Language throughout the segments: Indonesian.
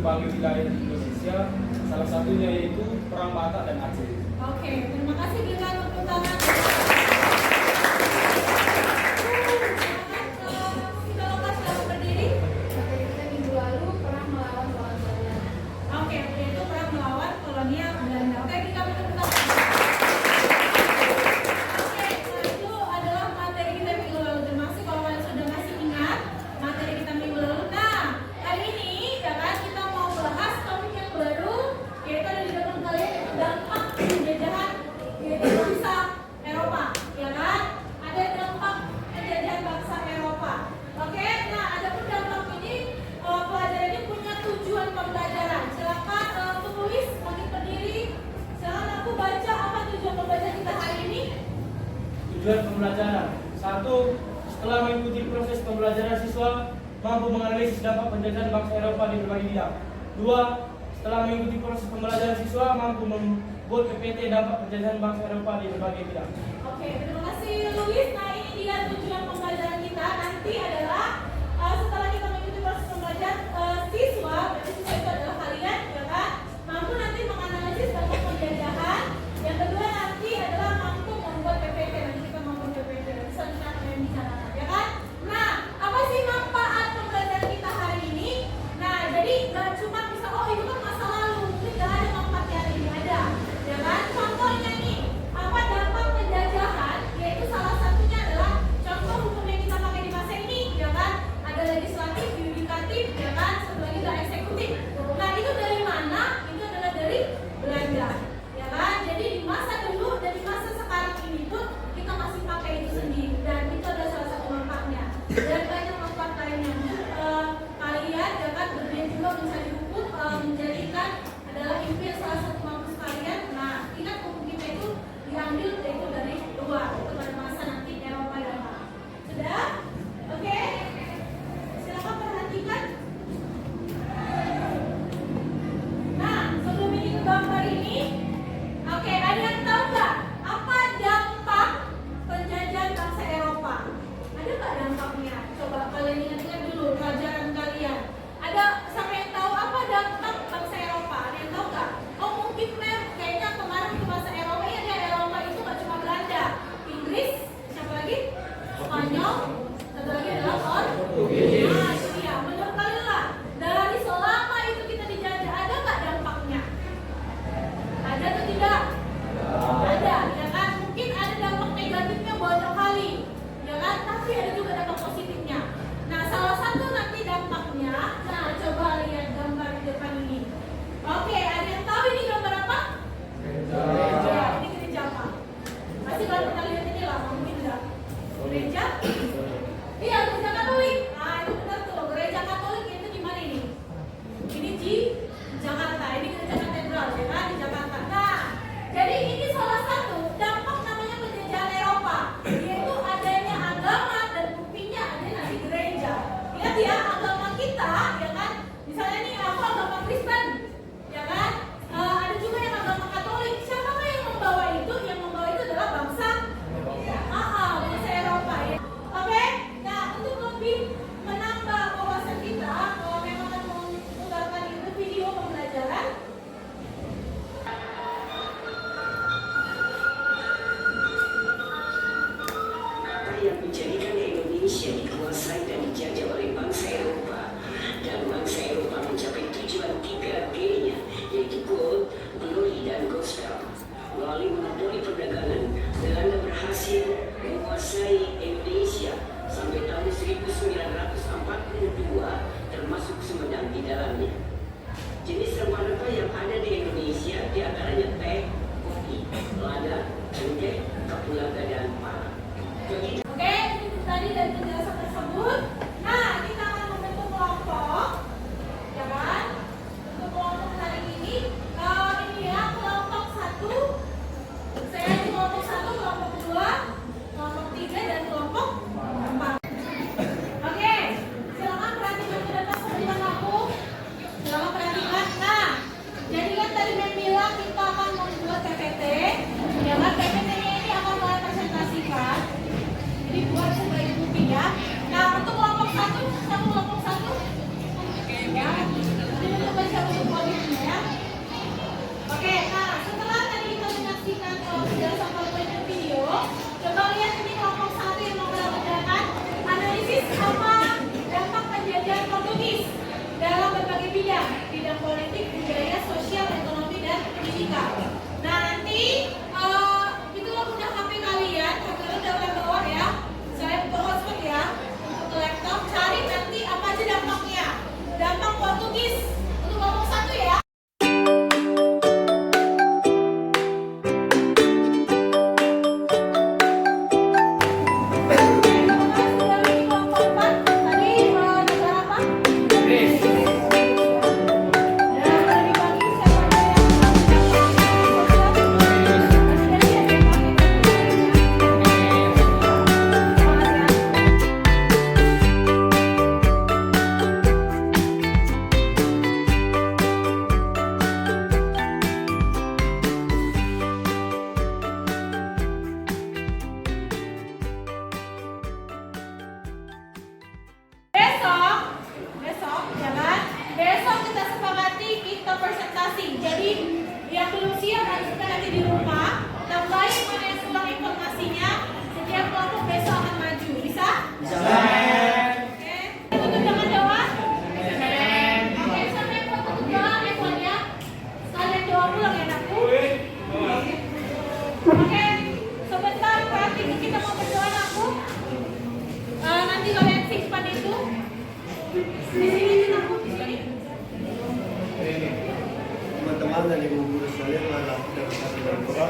berbagai wilayah di Indonesia, salah satunya yaitu Perang Batak dan Aceh. Oke, terima kasih kita tepuk tangan. Kita lokasi berdiri. Kita minggu lalu pernah melawan Belanda. Oke, yaitu perang melawan kolonial Belanda. Oke, kita tepuk tangan. Oke, itu adalah materi kita minggu lalu. Termasuk kalau kalian sudah masih ingat materi kita minggu lalu. Nah, kali ini ya kan kita mau bahas topik yang baru, yaitu ada di depan kalian, yaitu dampak penjajahan yaitu bangsa Eropa, ya kan? Ada dampak penjajahan bangsa Eropa. Oke, nah ada pun dampak ini pelajarannya punya tujuan pembelajaran. Silakan tulis bagi pendiri. Silakan aku baca apa tujuan pembelajaran kita hari ini. Tujuan pembelajaran: 1. Setelah mengikuti proses pembelajaran, siswa mampu menganalisis dampak penjajahan bangsa Eropa di berbagai bidang. 2. Setelah mengikuti proses pembelajaran, siswa mampu membuat PPT dampak penjajahan bangsa Eropa di berbagai bidang. Oke, terima kasih Luis. Nah, ini dia tujuan pembelajaran kita. Nanti adalah setelah kita mengikuti proses pembelajaran, siswa, berarti siswa itu adalah kalian, ya kan? Mampu nanti menganalisis dampak penjajahan. Yang kedua nanti adalah mampu membuat PPT. Nanti kita membuat PPT. Nanti selanjutnya akan yang bicarakan, ya kan? Nah, apa sih manfaat pembelajaran kita hari ini? Nah, jadi nggak cuma bisa, oh itu kan masa lalu, mungkin nggak ada manfaatnya hari ini, ada, ya kan? Contohnya nih, apa dampak penjajahan? Yaitu salah satunya adalah contoh hukum yang kita pakai di masa ini, ya kan? Ada legislatif, yudikatif, ya kan? Satu lagi ada eksekutif. Nah, itu dari mana? Itu adalah dari Belanda, ya kan? Jadi di masa dulu dan di masa sekarang ini pun kita masih pakai itu sendiri, dan itu adalah salah satu manfaatnya. Dan banyak manfaat lainnya. Kalian ya kan berniat juga mencari hukum, menjadikan adalah impian salah satu kampus kalian. Nah, ingat hukum kita itu diambil yaitu dari luar, itu pada masa nanti Eropa dan Barat. Sudah? Oke? Silakan perhatikan. Nah, sebelum ini ke gambar ini, oke, ada yang tahu nggak apa dampak penjajahan bangsa Eropa? Ada nggak dampaknya? Coba kalian ingat-ingat dulu pelajaran kalian. Ada siapa yang tahu apa dampak bangsa Eropa? Ada yang tahu nggak? Oh mungkin kayaknya kemarin di masa Eropa ya, ada Eropa itu nggak cuma Belanda, Inggris, siapa lagi? Spanyol, satu lagi adalah Portugis. Nah itu dia. Menurut kalian lah, dari selama itu kita dijajah, ada nggak dampaknya? Ada atau tidak? Ada, ya kan? Mungkin ada dampak negatifnya banyak kali, ya kan? Tapi ada juga dampak positifnya. Nah, salah satu nanti dampaknya, nah coba lihat gambar di depan ini. Oke, ada yang tahu ini gambar apa? Gereja. Ya, ini gereja apa? Masih baru pernah lihat ini lah, mungkin enggak? Gereja? Iya, gereja Katolik. Nah, itu benar tuh. Gereja Katolik itu di mana ini? Ini di Jakarta. Ini gereja katedral, ya kan? Di Jakarta. Nah, jadi ini salah satu dampak namanya penjajahan Eropa, yaitu adanya agama dan buktinya ada nanti gereja. Lihat ya, agama kita, ya kan? Misalnya nih aku agama Kristen, ya kan? Ada juga yang agama Katolik. Siapa yang membawa itu? Yang membawa itu adalah bangsa bangsa Eropa ya. Oke, nah untuk lebih menambah wawasan kita, kalau memang akan memutarkan itu video pembelajaran. Yang menjadikan Indonesia dikuasai dan dijajah oleh bangsa Eropa, dan bangsa Eropa mencapai tujuan 3G-nya, yaitu gold, glory, dan gospel. Melalui monopoli perdagangan, Belanda berhasil menguasai Indonesia sampai tahun 1942, termasuk Sumedang di dalamnya. Jenis rempah-rempah yang ada di Indonesia diantaranya teh, kopi, lada, cengkeh, kapulaga, dan pala. Begitu. Oke, itu tadi dari penjelasan tersebut. Nah, kita akan membentuk kelompok, ya kan? Untuk kelompok hari ini, ini ya kelompok 1. Saya di kelompok 1, kelompok 2, kelompok 3, dan kelompok 4. Oke, silakan perhatikan ke depan sebentar aku. Silakan perhatikan. Nah, jadi kan tadi Mem bilang kita akan membuat PPT. Ya kan, PPT-nya ini akan mulai presentasikan. Jadi buat sebagai bukti ya. nanti di rumah, tambahin mana yang kurang informasinya. Setiap kelompok besok akan maju. Bisa? Bisa. Oke. Tutup dengan doa. Oke, sampai aku tutup doa ya. Sekalian doa pulang ya anakku. Oke, sebentar berarti kita mau berdoa anakku. Nanti kalian simpan itu. Di sini anakku, di sini. Teman-teman dan ibu guru sekalian, marilah kita bersatu berdoa.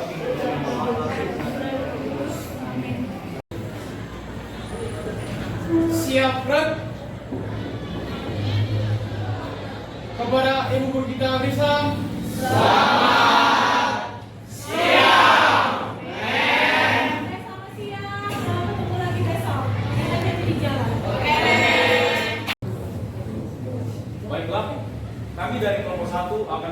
Siap, Fred. Kepada ibu guru kita bisa. Selamat siang. Selamat ketemu lagi besok. Kita jadi di jalan. Baiklah, kami dari kelompok 1 akan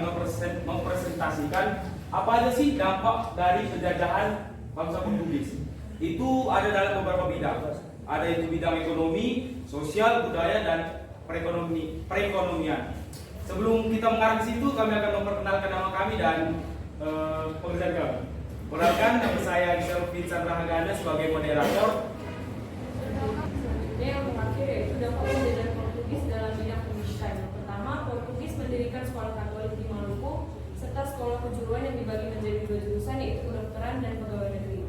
mempresentasikan apa aja sih dampak dari penjajahan bangsa Portugis. Itu ada dalam beberapa bidang. Ada itu bidang ekonomi, sosial, budaya, dan perekonomian. Sebelum kita mengarah ke situ, kami akan memperkenalkan nama kami dan pekerjaan kami. Perkenalkan, nama saya Gisel Vincent Rahagana sebagai moderator. Yang terakhir yaitu dampak penjajahan Portugis dalam bidang pendidikan. Yang pertama, Portugis mendirikan sekolah Katolik di Maluku serta sekolah kejuruan yang dibagi menjadi 2 jurusan yaitu kedokteran dan pegawai negeri.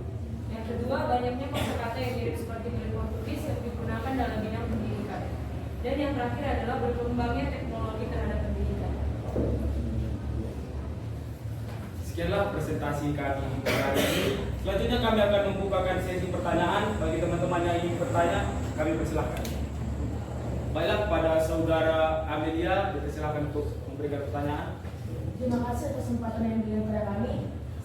Yang kedua, banyaknya kosakata yang mirip seperti milik Portugis yang digunakan dalam bidang pendidikan. Dan yang terakhir adalah berkembangnya teknologi terhadap pendidikan. Sekianlah presentasi kami hari ini. Selanjutnya kami akan membukakan sesi pertanyaan. Bagi teman-teman yang ingin bertanya, kami persilahkan. Baiklah, kepada saudara Amelia, dipersilahkan untuk memberikan pertanyaan. Terima kasih atas kesempatan yang diberikan kepada kami.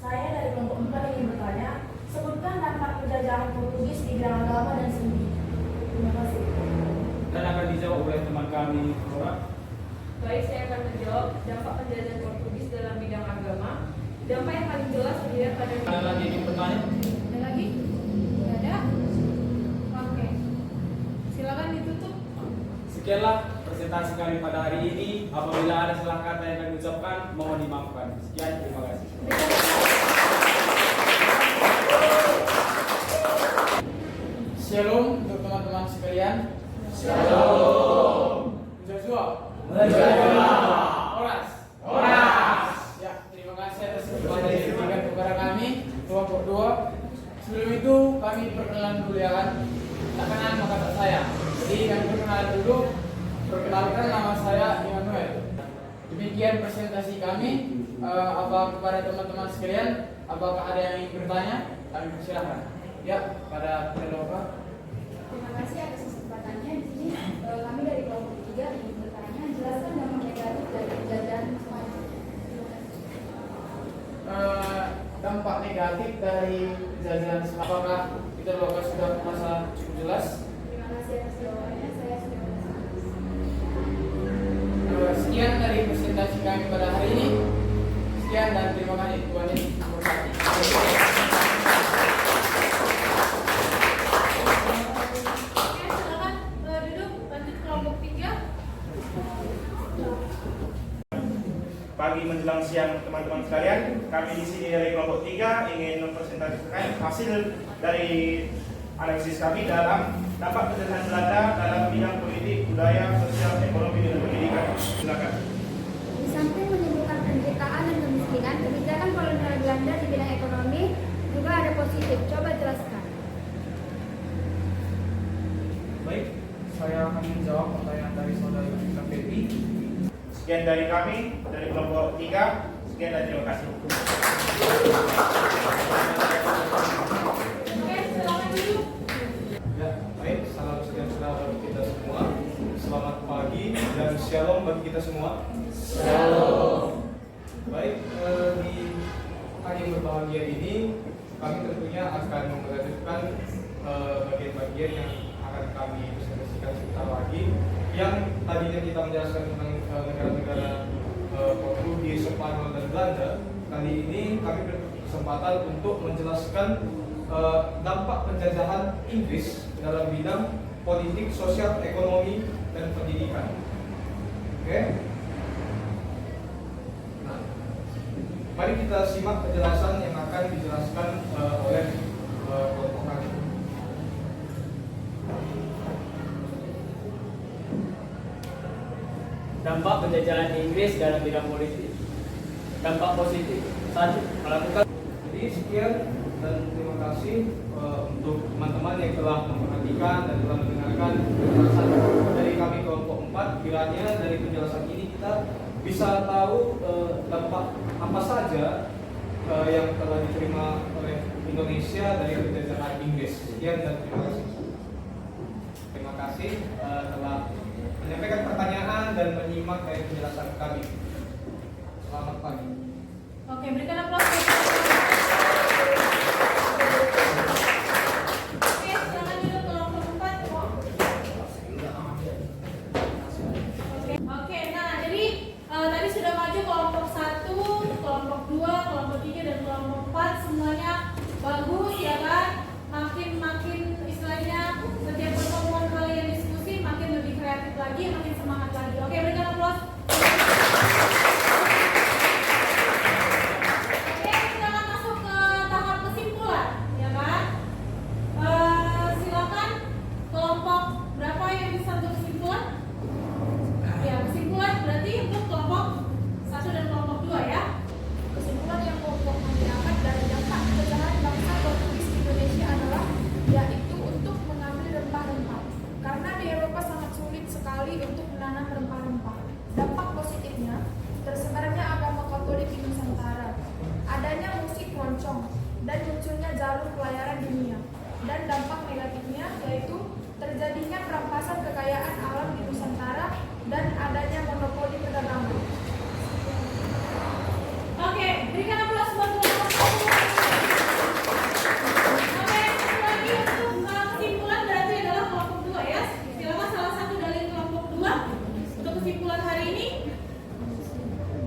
Saya dari kelompok 4 ingin bertanya, sebutkan dampak penjajahan Portugis di bidang agama dan seni. Terima kasih. Dan akan dijawab oleh teman kami, Nora. Baik, saya akan menjawab dampak penjajahan Portugis dalam bidang agama. Dampak yang paling jelas dilihat pada Ada lagi yang ingin bertanya? Ada lagi? Tidak ada? Oke. Silakan ditutup. Sekianlah presentasi kami pada hari ini. Apabila ada salah kata yang kami ucapkan, mohon dimaafkan. Sekian, terima kasih. Shalom untuk teman-teman sekalian. Shalom. Joshua. Oras. Ya, terima kasih atas kesempatan yang diberikan kepada kami kelompok 2. Sebelum itu kami perkenalan dulu ya kan. Tak kenal maka tak saya. Jadi kami perkenalan dulu. Perkenalkan, nama saya Immanuel. Demikian presentasi kami. Apa kepada teman-teman sekalian? Apakah ada yang ingin bertanya? Kami persilahkan. Ya, pada Penelopa. Terima kasih atas kesempatannya. Di sini kami dari kelompok 3 ingin bertanya, jelaskan dampak negatif dari penjajahan Spanyol. Dampak negatif dari penjajahan, apakah kita sudah merasa cukup jelas? Terima kasih atas jawabannya. Saya sudah merasa. Sekian dari presentasi kami pada hari ini. Sekian dan terima kasih. Tuhan Yesus memberkati. Oke, silakan duduk. Lanjut kelompok 3. Pagi menjelang siang teman-teman sekalian, kami di sini dari kelompok 3 ingin mempresentasikan hasil dari analisis kami dalam dampak penjajahan Belanda dalam bidang politik, budaya, sosial, ekonomi, dan pendidikan. Silakan. Di samping menimbulkan penderitaan dan kemiskinan, kebijakan kolonial Belanda di bidang ekonomi juga ada positif. Coba jelaskan. Baik, saya akan menjawab pertanyaan dari saudara Yusuf Febi. Sekian dari kami, dari kelompok 3. Sekian dan terima kasih. Oke, silakan duduk. Ya, baik. Salam sejahtera bagi kita semua. Selamat pagi dan shalom bagi kita semua. Shalom. Baik, di hari yang berbahagia ini kami tentunya akan melanjutkan bagian-bagian yang akan kami presentasikan sebentar lagi. Yang tadinya kita menjelaskan tentang negara-negara Portugis, Spanyol, dan Belanda. Kali ini kami berkesempatan untuk menjelaskan dampak penjajahan Inggris dalam bidang politik, sosial, ekonomi, dan pendidikan. Oke. Nah, Mari kita simak penjelasan yang akan dijelaskan oleh kelompok kami. Dampak penjajahan Inggris dalam bidang politik. Dampak positif. 1. Melakukan. Jadi sekian dan terima kasih untuk teman-teman yang telah memperhatikan dan telah mendengarkan penjelasan dari kami kelompok 4. Kiranya dari penjelasan ini kita bisa tahu dampak apa saja yang telah diterima oleh Indonesia dari penjajahan Inggris. Sekian dan terima kasih. Terima kasih telah menyampaikan pertanyaan dan menyimak dari penjelasan kami. Selamat pagi. Oke, berikan aplaus. Oke, silakan duduk kelompok 4. Oke, nah jadi tadi sudah maju kelompok 1, kelompok 2, kelompok 3 dan kelompok 4 semuanya bagus ya kan? Makin istilahnya setiap pertemuan kalian diskusi makin lebih kreatif lagi, makin semangat lagi. Oke, berikan aplaus. Oke, kita akan masuk ke tahap kesimpulan, ya kan? Silakan kelompok berapa yang bisa untuk kesimpulan? Ya, kesimpulan berarti untuk kelompok 1 dan kelompok 2 ya. Kesimpulan yang kelompok kami dapat dari dampak penjajahan bangsa Portugis di Indonesia adalah yaitu untuk mengambil rempah-rempah. Karena di Eropa sangat sulit sekali untuk menanam rempah-rempah. Dampak positifnya, tersebarnya agama Katolik di Nusantara, adanya musik keroncong, dan munculnya jalur pelayaran dunia. Dan dampak negatifnya yaitu terjadinya perampasan kekayaan alam di Nusantara dan adanya monopoli perdagangan. Oke, berikan aplaus buat kelompok 1. Oke, satu lagi untuk kesimpulan berarti adalah kelompok 2 ya. Silakan salah satu dari kelompok 2 untuk kesimpulan hari ini.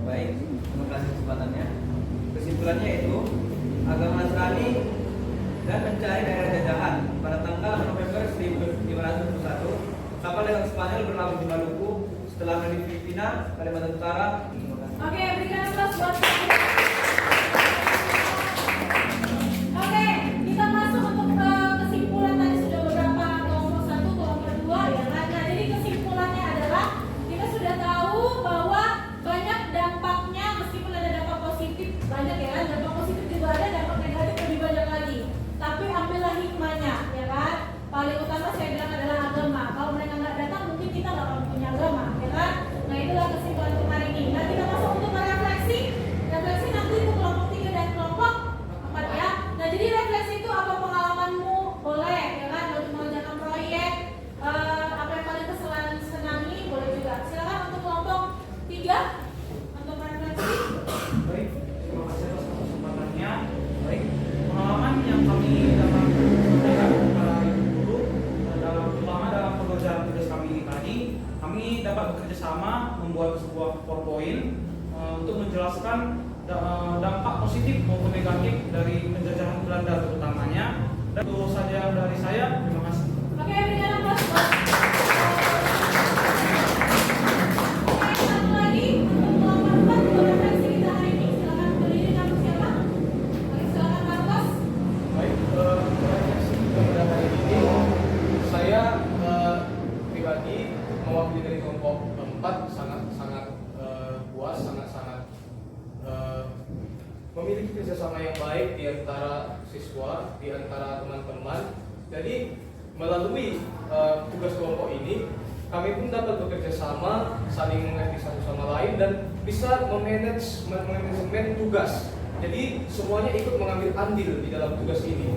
Baik, terima kasih kesempatannya. Kesimpulannya itu agama Nasrani dan mencari daerah jajahan pada tanggal November 1521 kapal dagang Spanyol berlabuh di Maluku setelah melalui Filipina, Kalimantan Utara. Oke, berikan aplaus buat. Oke, kita masuk untuk kesimpulan tadi sudah beberapa kelompok 1, kelompok 2 ya kan. Nah, jadi kesimpulannya adalah kita sudah tahu bahwa banyak dampaknya meskipun ada dampak positif banyak ya kan. Dampak positif juga ada, dampak negatif lebih banyak lagi. Tapi ambillah hikmahnya ya kan. Paling utama saya bilang adalah agama. Kalau mereka nggak datang mungkin kita nggak akan punya agama ya kan. Nah, itulah kesimpulan untuk hari ini. Nah, kita masuk untuk refleksi nanti itu kelompok 3 dan kelompok 4 ya. Nah, jadi refleksi itu apa pengalamanmu boleh ya kan, untuk mengerjakan proyek, apa yang paling senangi boleh juga. Silakan untuk kelompok 3 untuk refleksi. Baik, terima kasih atas kesempatannya. Baik, pengalaman yang kami dapat sampaikan kepada ibu guru terutama dalam pekerjaan tugas kami tadi, kami dapat bekerja sama membuat sebuah PowerPoint untuk menjelaskan dampak positif maupun negatif dari penjajahan Belanda terutamanya. Dan itu saja dari saya. Terima kasih. Oke, berikan aplaus. Oke, satu lagi untuk kelompok 4 untuk refleksi kita hari ini. Silakan berdiri, nama siapa? Oke, silakan Marcos. Baik, refleksi pada hari ini saya pribadi mewakili dari kelompok 4 sangat puas, sangat memiliki kerjasama yang baik di antara siswa, di antara teman-teman. Jadi melalui tugas kelompok ini kami pun dapat bekerja sama, saling mengerti satu sama lain dan bisa manajemen tugas. Jadi semuanya ikut mengambil andil di dalam tugas ini.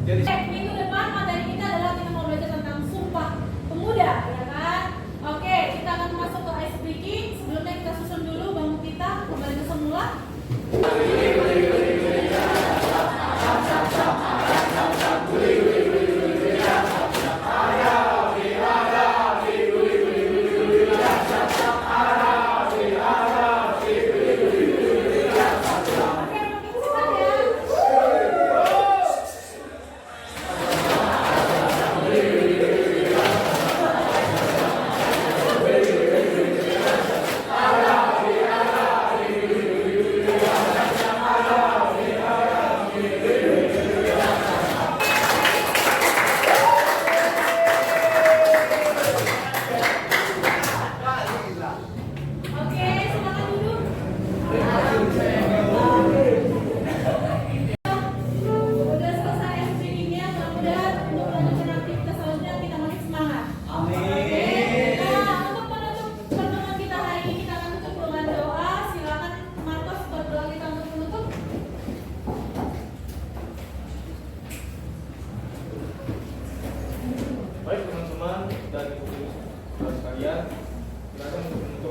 Jadi Minggu depan materi kita adalah kita mau belajar tentang Sumpah Pemuda, ya kan? Oke, kita akan masuk ke ice breaking. Sebelumnya kita susun dulu bangku kita kembali ke semula. Oke,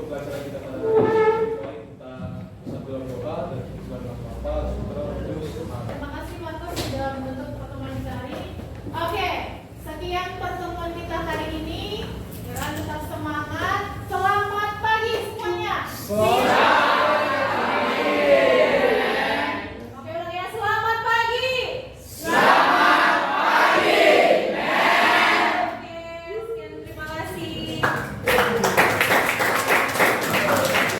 untuk acara kita pada hari ini. Baik, kita bisa berdoa dan kita berdoa terus. Terima kasih Markus sudah menutup pertemuan kita hari ini. Oke, sekian pertemuan kita hari ini. Jangan tetap semangat. Selamat pagi semuanya.